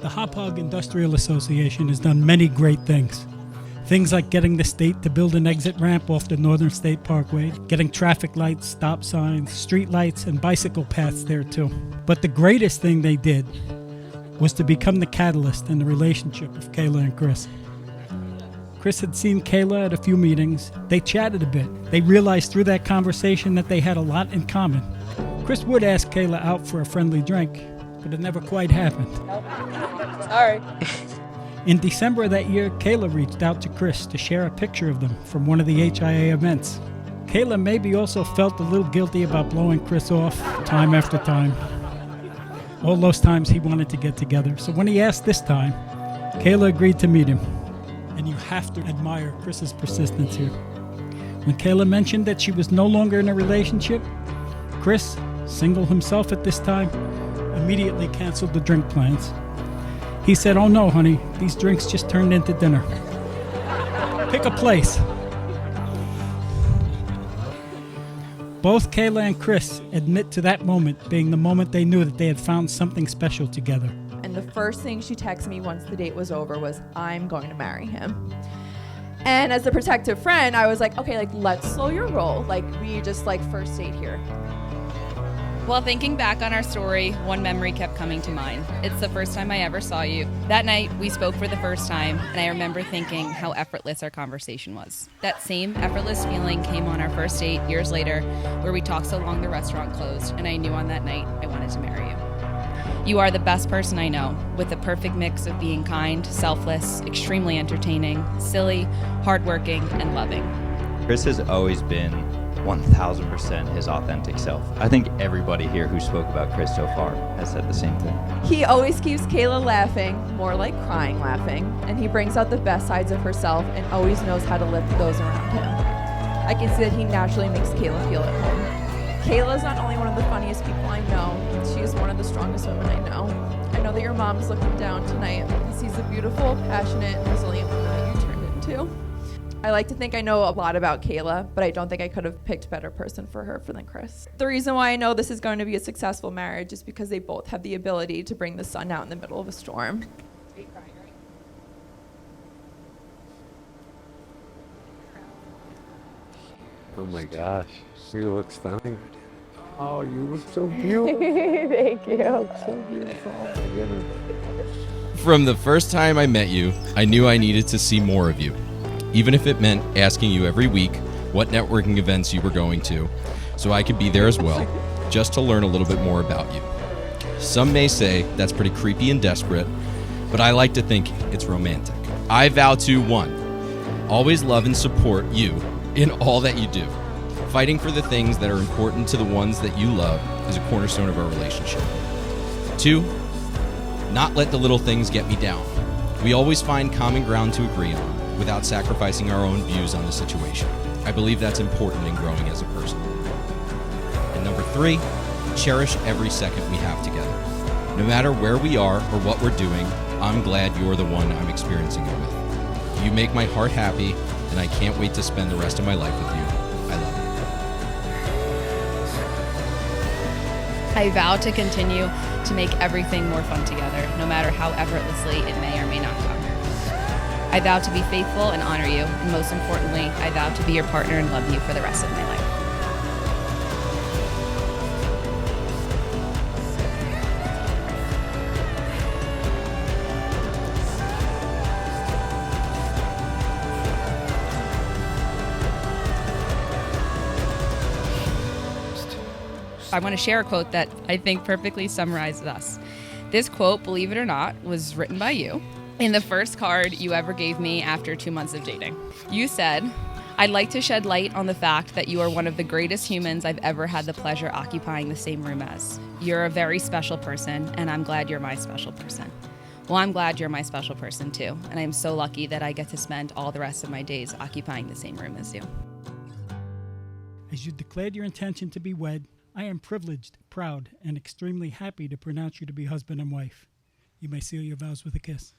The Hauppauge Industrial Association has done many great things. Things like getting the state to build an exit ramp off the Northern State Parkway, getting traffic lights, stop signs, street lights, and bicycle paths there too. But the greatest thing they did was to become the catalyst in the relationship of Kayla and Chris. Chris had seen Kayla at a few meetings. They chatted a bit. They realized through that conversation that they had a lot in common. Chris would ask Kayla out for a friendly drink, but it never quite happened. Sorry. In December of that year, Kayla reached out to Chris to share a picture of them from one of the HIA events. Kayla maybe also felt a little guilty about blowing Chris off time after time. All those times he wanted to get together. So when he asked this time, Kayla agreed to meet him. And you have to admire Chris's persistence here. When Kayla mentioned that she was no longer in a relationship, Chris, single himself at this time, immediately canceled the drink plans. He said, "Oh no, honey, these drinks just turned into dinner. Pick a place." Both Kayla and Chris admit to that moment being the moment they knew that they had found something special together. And the first thing she texted me once the date was over was, "I'm going to marry him." And as a protective friend, I was like, okay, like, let's slow your roll. Like, we just like first date here. While thinking back on our story, one memory kept coming to mind. It's the first time I ever saw you. That night, we spoke for the first time, and I remember thinking how effortless our conversation was. That same effortless feeling came on our first date years later, where we talked so long the restaurant closed, and I knew on that night I wanted to marry you. You are the best person I know, with the perfect mix of being kind, selfless, extremely entertaining, silly, hardworking, and loving. Chris has always been 1000% his authentic self. I think everybody here who spoke about Chris so far has said the same thing. He always keeps Kayla laughing, more like crying laughing, and he brings out the best sides of herself and always knows how to lift those around him. I can see that he naturally makes Kayla feel at home. Kayla's not only one of the funniest people I know, she is one of the strongest women I know. I know that your mom is looking down tonight and sees the beautiful, passionate, resilient woman that you turned into. I like to think I know a lot about Kayla, but I don't think I could have picked a better person for her than Chris. The reason why I know this is going to be a successful marriage is because they both have the ability to bring the sun out in the middle of a storm. Are you crying, right? Oh my gosh, you look stunning. Oh, you look so beautiful. Thank you. So beautiful. Oh my goodness. From the first time I met you, I knew I needed to see more of you, even if it meant asking you every week what networking events you were going to, so I could be there as well, just to learn a little bit more about you. Some may say that's pretty creepy and desperate, but I like to think it's romantic. I vow to 1, always love and support you in all that you do. Fighting for the things that are important to the ones that you love is a cornerstone of our relationship. 2, not let the little things get me down. We always find common ground to agree on without sacrificing our own views on the situation. I believe that's important in growing as a person. And number 3, cherish every second we have together. No matter where we are or what we're doing, I'm glad you're the one I'm experiencing it with. You make my heart happy, and I can't wait to spend the rest of my life with you. I love you. I vow to continue to make everything more fun together, no matter how effortlessly it may or may not come. I vow to be faithful and honor you, and most importantly, I vow to be your partner and love you for the rest of my life. I want to share a quote that I think perfectly summarizes us. This quote, believe it or not, was written by you in the first card you ever gave me after 2 months of dating. You said, "I'd like to shed light on the fact that you are one of the greatest humans I've ever had the pleasure occupying the same room as. You're a very special person, and I'm glad you're my special person." Well, I'm glad you're my special person too, and I'm so lucky that I get to spend all the rest of my days occupying the same room as you. As you declared your intention to be wed, I am privileged, proud, and extremely happy to pronounce you to be husband and wife. You may seal your vows with a kiss.